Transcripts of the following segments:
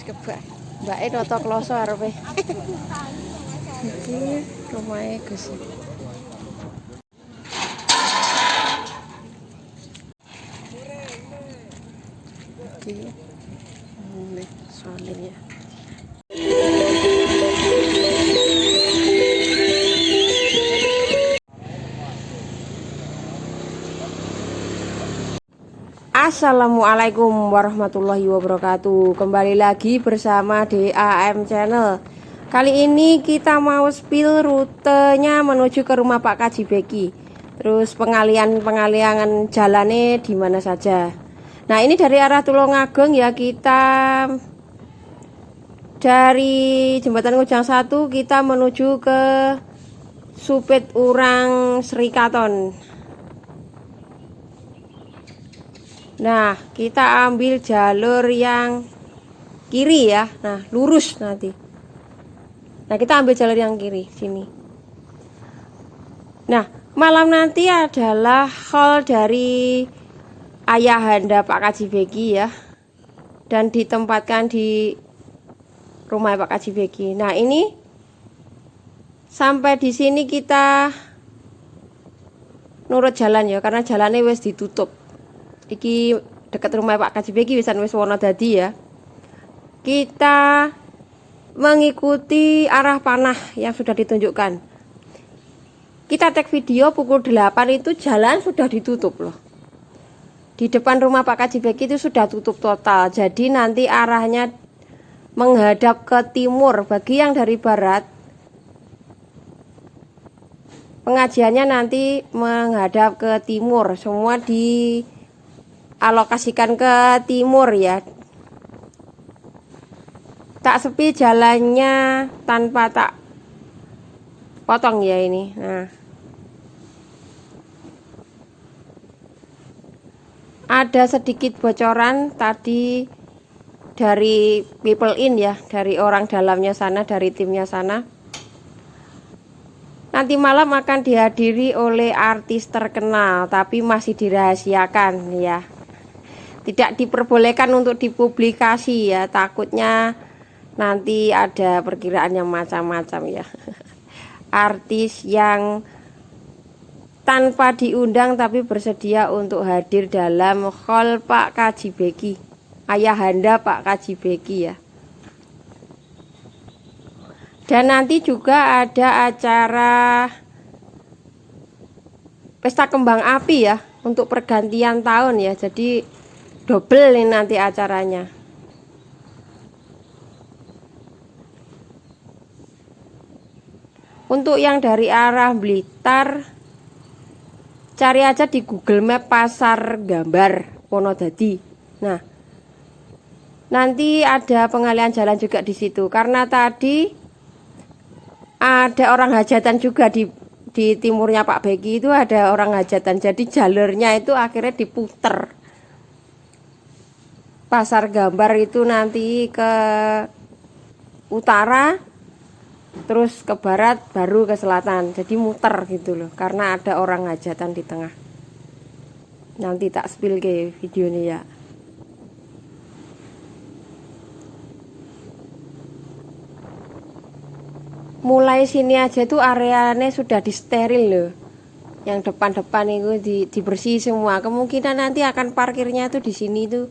Kebak. Mbake noto kloso arepe. Iki rumahe Gus. Iki ini soalnya. Assalamualaikum warahmatullahi wabarakatuh. Kembali lagi bersama DAM Channel. Kali ini kita mau spill rutenya menuju ke rumah Pak Kaji Beki. Terus pengalian jalannya di mana saja. Nah, ini dari arah Tulungagung ya, kita dari Jembatan Kujang 1 kita menuju ke Supit Urang Srikaton. Nah, kita ambil jalur yang kiri ya. Nah, lurus nanti. Nah, kita ambil jalur yang kiri sini. Nah, malam nanti adalah haul dari ayahanda Pak Kaji Beki ya. Dan ditempatkan di rumah Pak Kaji Beki. Nah, ini sampai di sini kita nurut jalan ya, karena jalannya wis ditutup. Iki dekat rumah Pak Kaji Beki wis wono dadi ya. Kita mengikuti arah panah yang sudah ditunjukkan. Kita tag video pukul 8 itu jalan sudah ditutup loh. Di depan rumah Pak Kaji Beki itu sudah tutup total. Jadi nanti arahnya menghadap ke timur. Bagi yang dari barat, pengajiannya nanti menghadap ke timur. Semua dialokasikan ke timur ya. Tak sepi jalannya tanpa tak potong ya ini. Nah, ada sedikit bocoran tadi dari people in ya, dari orang dalamnya sana, dari timnya sana. Nanti malam akan dihadiri oleh artis terkenal, tapi masih dirahasiakan ya. Tidak diperbolehkan untuk dipublikasi ya, takutnya nanti ada perkiraan yang macam-macam ya. Artis yang tanpa diundang tapi bersedia untuk hadir dalam haul Pak Kaji Beki, ayahanda Pak Kaji Beki ya. Dan nanti juga ada acara pesta kembang api ya, untuk pergantian tahun ya. Jadi double ini nanti acaranya. Untuk yang dari arah Blitar, cari aja di Google Map Pasar Gambar Wonodadi. Nah, nanti ada pengalian jalan juga di situ. Karena tadi ada orang hajatan juga di timurnya Pak Beki itu ada orang hajatan. Jadi jalurnya itu akhirnya diputer. Pasar Gambar itu nanti ke utara, terus ke barat, baru ke selatan. Jadi muter gitu loh, karena ada orang hajatan di tengah. Nanti tak spill ke videonya ya. Mulai sini aja tuh areanya sudah disteril loh. Yang depan-depan itu dibersih semua. Kemungkinan nanti akan parkirnya tuh di sini tuh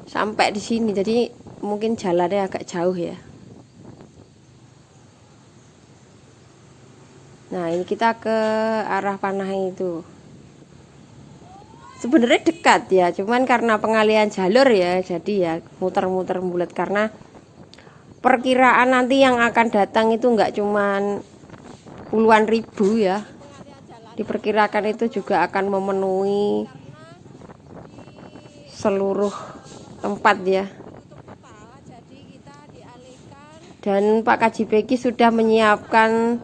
sampai di sini. Jadi mungkin jalannya agak jauh ya. Nah, ini kita ke arah panah itu. Sebenarnya dekat ya, cuman karena pengalian jalur ya, jadi ya muter-muter bulat. Karena perkiraan nanti yang akan datang itu nggak cuman puluhan ribu ya. Diperkirakan itu juga akan memenuhi seluruh tempat ya. Dan Pak Kaji Beki sudah menyiapkan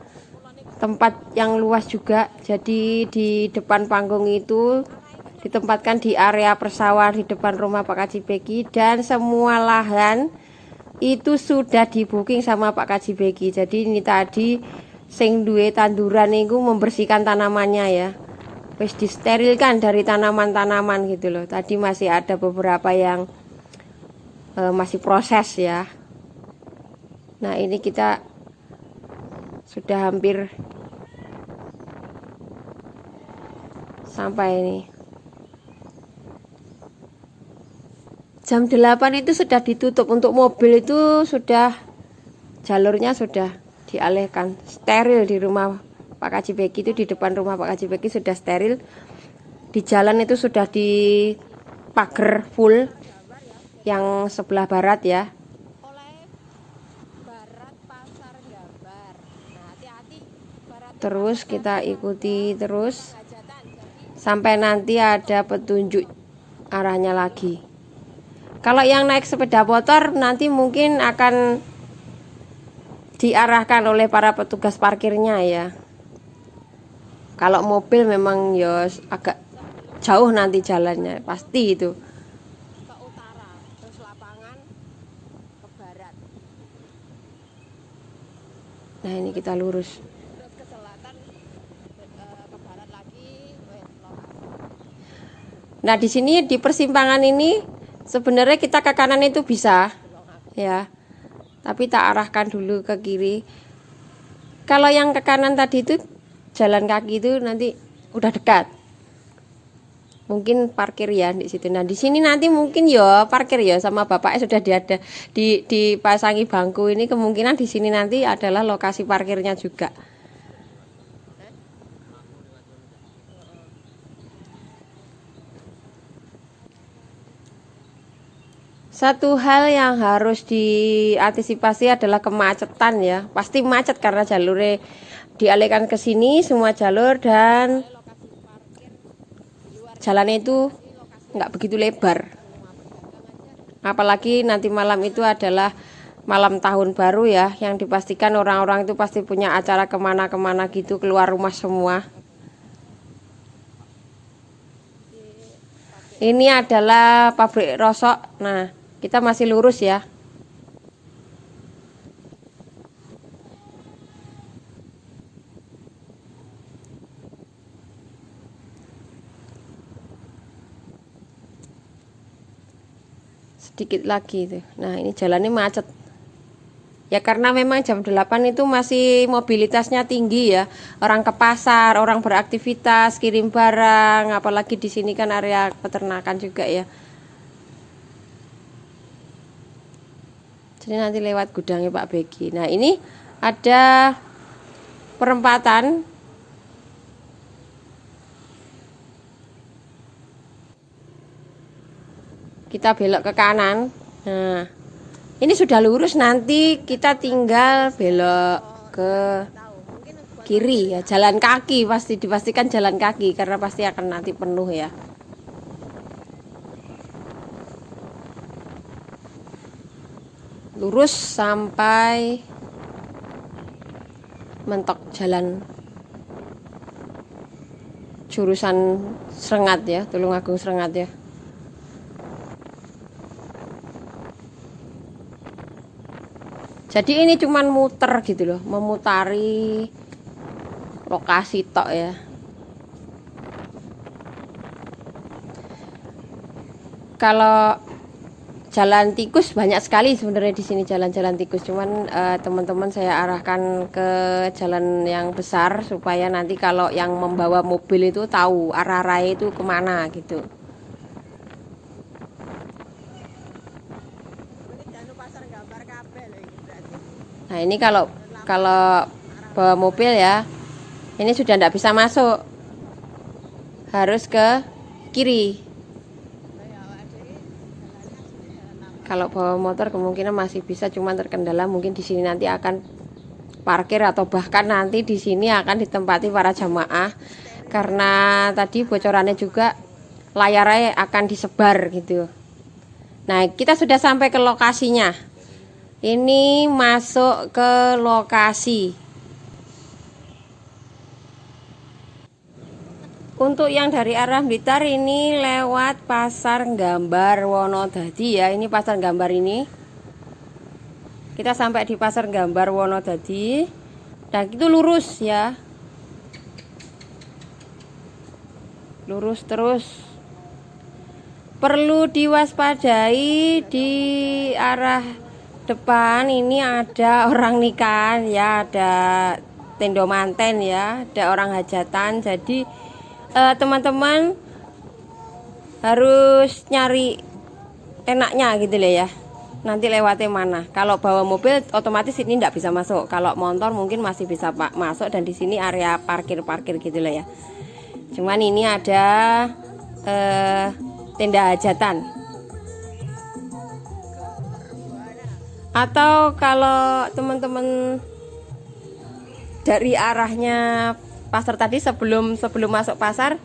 tempat yang luas juga. Jadi di depan panggung itu ditempatkan di area persawahan di depan rumah Pak Kaji Beki. Dan semua lahan itu sudah di booking sama Pak Kaji Beki. Jadi ini tadi sing duwe tanduran itu membersihkan tanamannya ya. Wis disterilkan dari tanaman-tanaman gitu loh. Tadi masih ada beberapa yang masih proses ya. Nah ini kita sudah hampir sampai ini. Jam 8 itu sudah ditutup. Untuk mobil itu sudah jalurnya sudah dialihkan, steril di rumah Pak Kaji Beki. Itu di depan rumah Pak Kaji Beki sudah steril. Di jalan itu sudah dipagar full yang sebelah barat ya. Terus kita ikuti terus sampai nanti ada petunjuk arahnya lagi. Kalau yang naik sepeda motor nanti mungkin akan diarahkan oleh para petugas parkirnya ya. Kalau mobil memang ya agak jauh nanti jalannya, pasti itu. Ke utara, terus lapangan ke barat. Nah ini kita lurus. Terus ke selatan, ke barat lagi. Nah di sini di persimpangan ini sebenarnya kita ke kanan itu bisa ya, tapi tak arahkan dulu ke kiri. Kalau yang ke kanan tadi itu jalan kaki itu nanti udah dekat, mungkin parkir ya di situ. Nah di sini nanti mungkin ya parkir ya sama bapaknya sudah dipasangi bangku ini, kemungkinan di sini nanti adalah lokasi parkirnya juga. Satu hal yang harus diantisipasi adalah kemacetan ya. Pasti macet karena jalurnya dialihkan ke sini semua jalur dan jalannya itu nggak begitu lebar. Apalagi nanti malam itu adalah malam tahun baru ya, yang dipastikan orang-orang itu pasti punya acara kemana-kemana gitu, keluar rumah semua. Ini adalah pabrik rosok. Nah, kita masih lurus ya. Sedikit lagi tuh. Nah, ini jalannya macet. Ya karena memang jam 8 itu masih mobilitasnya tinggi ya. Orang ke pasar, orang beraktivitas, kirim barang, apalagi di sini kan area peternakan juga ya. Jadi nanti lewat gudangnya Pak Beki. Nah, ini ada perempatan. Kita belok ke kanan. Nah, ini sudah lurus, nanti kita tinggal belok ke kiri ya, jalan kaki, pasti dipastikan jalan kaki karena pasti akan nanti penuh ya. Lurus sampai mentok jalan jurusan Srengat ya, Tulungagung Srengat ya. Jadi ini cuman muter gitu loh, memutari lokasi tok ya. Kalau jalan tikus banyak sekali sebenarnya di sini jalan-jalan tikus, cuman teman-teman saya arahkan ke jalan yang besar supaya nanti kalau yang membawa mobil itu tahu arah-arahnya itu kemana gitu. Nah ini kalau bawa mobil ya, ini sudah tidak bisa masuk, harus ke kiri. Kalau bawa motor kemungkinan masih bisa, cuman terkendala mungkin di sini nanti akan parkir atau bahkan nanti di sini akan ditempati para jamaah karena tadi bocorannya juga layarnya akan disebar gitu. Nah kita sudah sampai ke lokasinya. Ini masuk ke lokasi. Untuk yang dari arah Blitar ini lewat Pasar Gambar Wonodadi ya. Ini Pasar Gambar ini. Kita sampai di Pasar Gambar Wonodadi. Dan itu lurus ya. Lurus terus. Perlu diwaspadai di arah depan ini ada orang nikah ya, ada tendo manten ya, ada orang hajatan. Jadi teman-teman harus nyari enaknya gitu loh ya. Nanti lewatnya mana? Kalau bawa mobil otomatis ini tidak bisa masuk. Kalau motor mungkin masih bisa masuk, dan di sini area parkir gitu loh ya. Cuman ini ada tenda hajatan. Atau kalau teman-teman dari arahnya pasar tadi, sebelum masuk pasar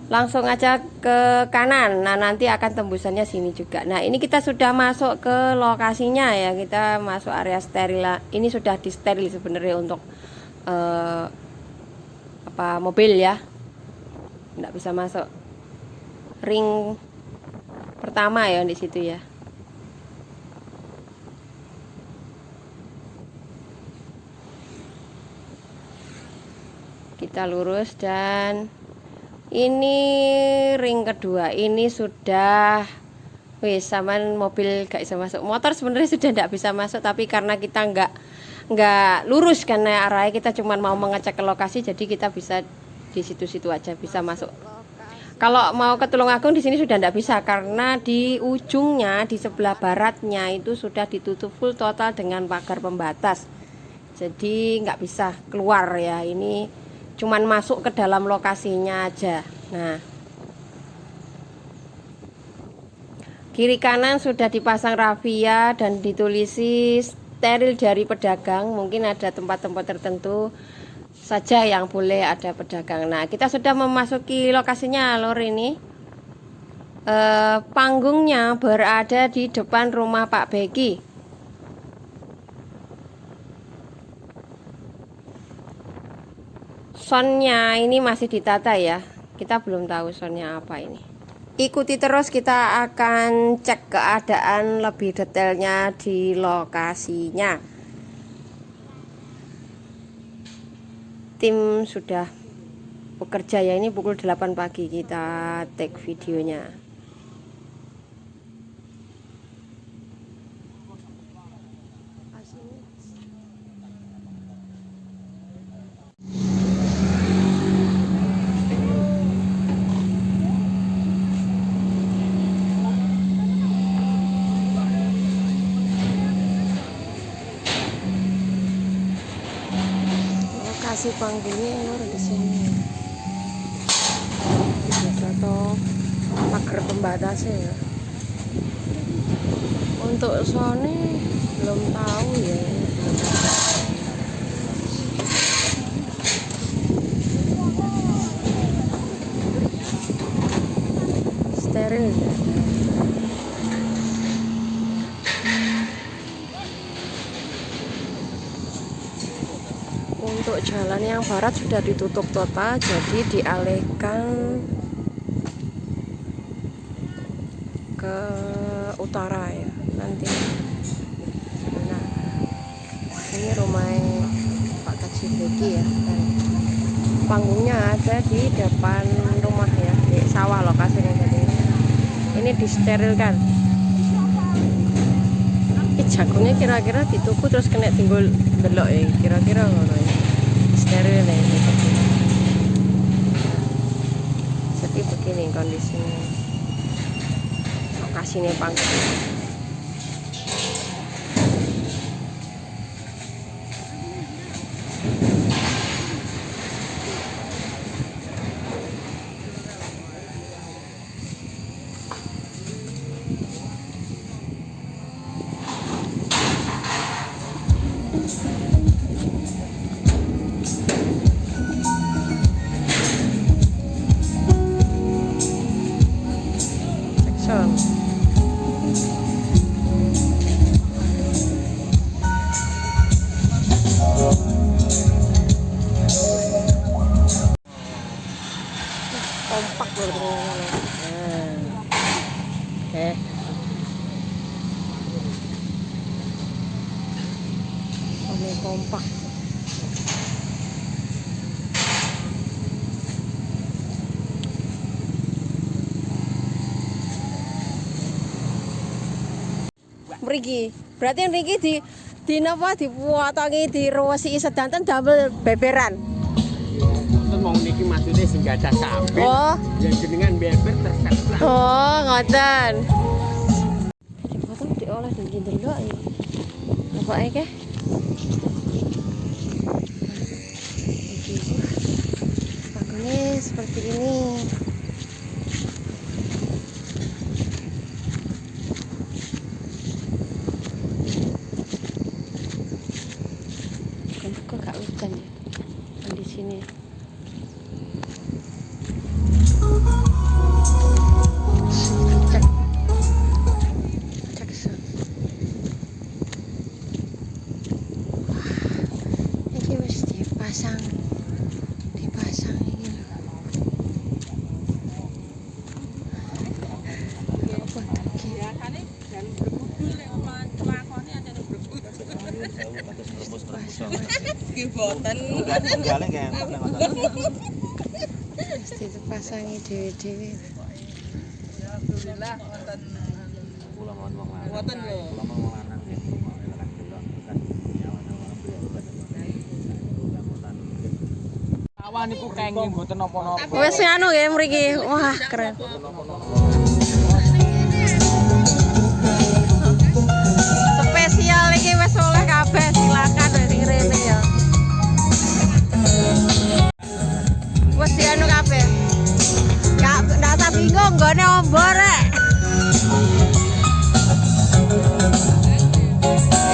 langsung aja ke kanan. Nah, nanti akan tembusannya sini juga. Nah, ini kita sudah masuk ke lokasinya ya. Kita masuk area steril. Ini sudah di steril sebenarnya untuk mobil ya. Nggak bisa masuk. Ring pertama ya di situ ya. Kita lurus, dan ini ring kedua. Ini sudah saman mobil gak bisa masuk. Motor sebenarnya sudah tidak bisa masuk, tapi karena kita nggak lurus karena arahnya kita cuma mau mengecek ke lokasi, jadi kita bisa di situ-situ aja bisa masuk. Kalau mau ke Tulungagung di sini sudah tidak bisa, karena di ujungnya di sebelah baratnya itu sudah ditutup full total dengan pagar pembatas. Jadi nggak bisa keluar ya. Ini cuman masuk ke dalam lokasinya aja. Nah, kiri kanan sudah dipasang rafia dan ditulisi steril dari pedagang. Mungkin ada tempat-tempat tertentu saja yang boleh ada pedagang. Nah, kita sudah memasuki lokasinya lor ini. Panggungnya berada di depan rumah Pak Begi. Soundnya ini masih ditata ya. Kita belum tahu soundnya apa ini. Ikuti terus, kita akan cek keadaan lebih detailnya di lokasinya. Tim sudah bekerja ya, ini pukul 8 pagi kita take videonya. Lokasi panggungnya lor di sini. Atau pagar pembatasnya ya. Untuk sound belum tahu ya. Steril ya. Untuk jalan yang barat sudah ditutup total, jadi dialihkan ke utara ya nanti. Nah, ini rumah Pak Kaji Begi ya, dan panggungnya ada di depan rumah ya, di sawah lokasinya. Jadi ini disterilkan. Jagungnya kira-kira dituku terus kena tinggal belok ya, kira-kira ngono ya. Steril ya ini. Jadi begini kondisinya. Lokasinya panggung. Kompak loh ternyata. Ini kompak. mriki. Berarti mriki di napa dipotongi diruwesi sedanten damel beberan. Mboten mau niki maksude sing gadah kabeh. Oh. Ya jenengan beber terserah. Oh, ngoten. Potong diolah niki ndelok ya. Apake ke? Iki. Panggungnya seperti ini. Kok gak hujan ya? Di sini. Cek sun. Wah, ini wis dipasang ini. Apa iki? Biasane jan bergudul nek omongan lakone ajane bergudul. Ki boten. Galeng kayak Mesti dipasangi dewe-dewe. Alhamdulillah wonten wonten lho. awan niku kenging mboten napa-napa. Wes anu ya mriki. Wah, keren. Spesial iki wis oleh kabeh, silakan wis sing rene ya. Wes dianu kabeh. Gak ndak usah bingung nggone ombo rek.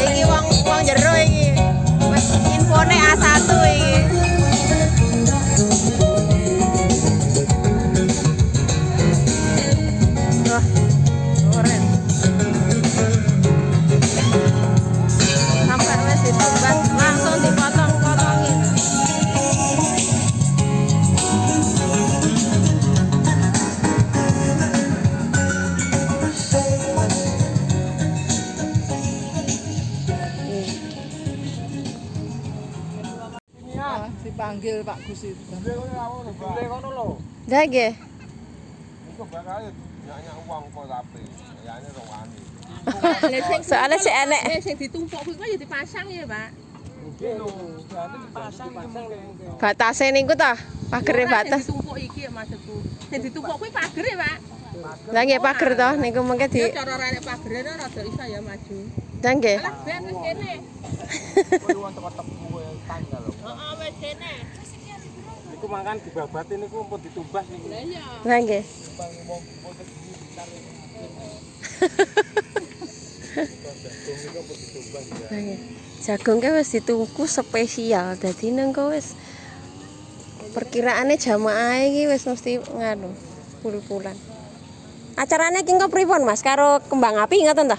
Iki wong jero iki. Wis infone A1 iki. Wah, keren. Sampai wis ditumbas langsung dipotong-potongin. Dipanggil Pak Gus itu. Dule ngono lho. Dah nggih. Iku bakal nyak uang kok tapi yane ro wani. Soalnya si enek. Sing ditumpuk kuwi kok ya dipasang ya, Pak. Nggih lho, berarti dipasang iki. Batase niku ta, pagere batas. Sing ditumpuk iki maksudku. Sing ditumpuk kuwi pagere, Pak. Lah nggih pager to niku mengke di. Ya cara rene pagere rada iso ya maju. Dah nggih. Alah ben wis kene. Kowe wonten tepung tanggal lho. Heeh wis kene. Niku mangkan dibabatin niku pun ditumbas niku. Lah iya. Lah nggih. Lah nggih. Jagung ki wis ditungku spesial. Dadi nengko wis perkiraane jamaah iki wis mesti nganu, pul-pulan. Acarane ki engko pripun Mas karo kembang api ngoten ta?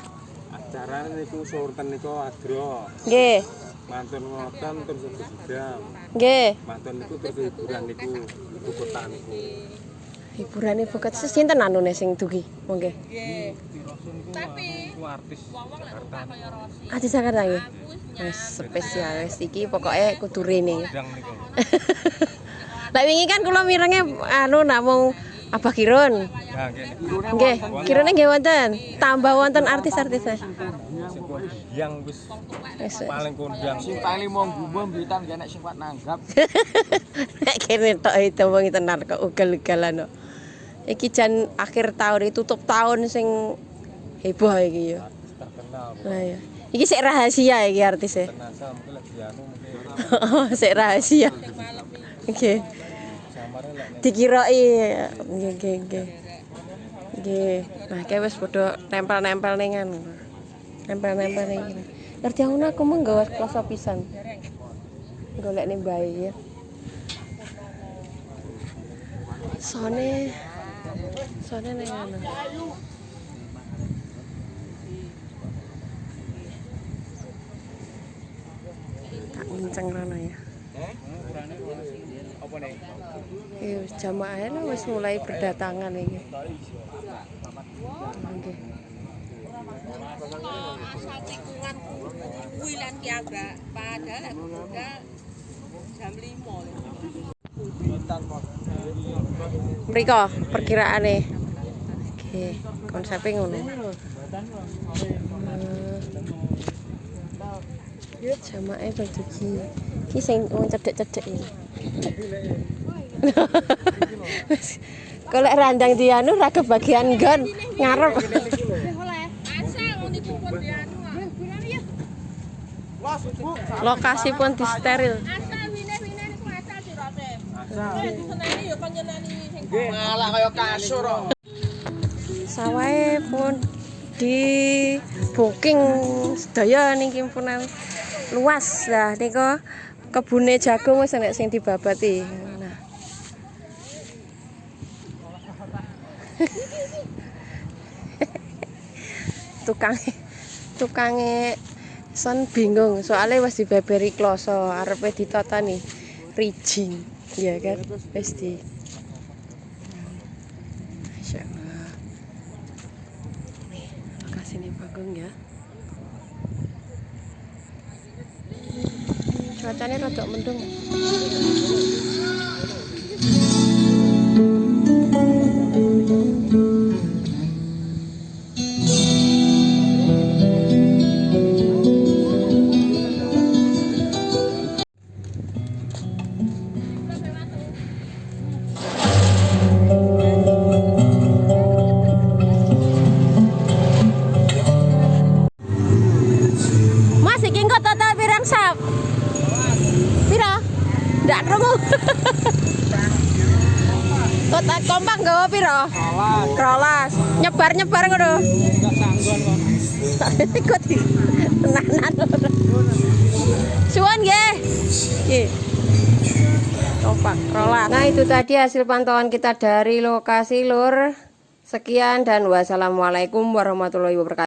Acarane niku surten niku adro. Nggih. Mantun ngoten terus sedang. Nggih. Mantun niku terus hiburan niku ibu kota niku. Hiburan ibu kota sinten anune sing dugi? Monggo. Nggih. Tapi Iku artis Jakarta. kaya Rosi. Ati Jakarta nggih. Wis spesial wis iki pokoke kudu rene. Sedang niku. Lah wingi kan kula mirenge anu namung Abah Kirun. Ya nggih. Nggih, Kirune nggih wonten. Tambah wonten artis-artis. Yang wis Wis. paling kondang. Sing paling mau gumun mbitan gak nek sing kuat nanggap. Nek kene tok itu wong tenan kok ugal-ugalan kok. Iki jan akhir tahun tutup tahun sing heboh iki ya. Terkenal. Lah ya. Iki sik rahasia iki artise. Tenaga mungkin lagi anu mungkin Oh, sik rahasia. Oke. samare lek Dikiroi. Nggih, nggih. Nggih. Nah, kae wis padha nempel-nempel ning anu. Nempel-nempel ning iki. Ngerti aku mung nggawa kloso pisan. Golek ning bae ya. Sone ning anu. Tak kenceng rono ya. apa nih? Wis jamaah lho wis mulai berdatangan iki. Nggih. Asal tikungan kuwi lan ki agak padahal lek budal jam 5 lho. Mriko perkiraane. Oke, konsepe ngono. Jamaah berdugi. Ki sing wong cedek-cedek iki. Kalau randang dianu ra kebagian nggon ngarep. Asal niku pun dianu. Lokasi pun disteril. Asal wine-wine niku asal sirote. Asal. Diseneni ya panjenengan sing Malah kaya kasur kok. Sawahe pun di booking sedaya niki pun luas lah niku kebune jagung wis enek sing dibabati. Nah. Tukange son bingung soalnya wis dibeberi kloso arepe ditotoni rijing ya kan wis di Masyaallah. Nih lokasine Bagong ya. Cuacanya rada mendung. Mas iki engko total pirang sap? Pira? Ndak krungu. Total kompak nggawa pira? 12. Nyebar-nyebar ngono. Enggak sanggon kok. Ikut tenanan. Suwun nggih. Nggih. Kompak rolas. Nah, itu tadi hasil pantauan kita dari lokasi Lur. Sekian dan wassalamualaikum warahmatullahi wabarakatuh.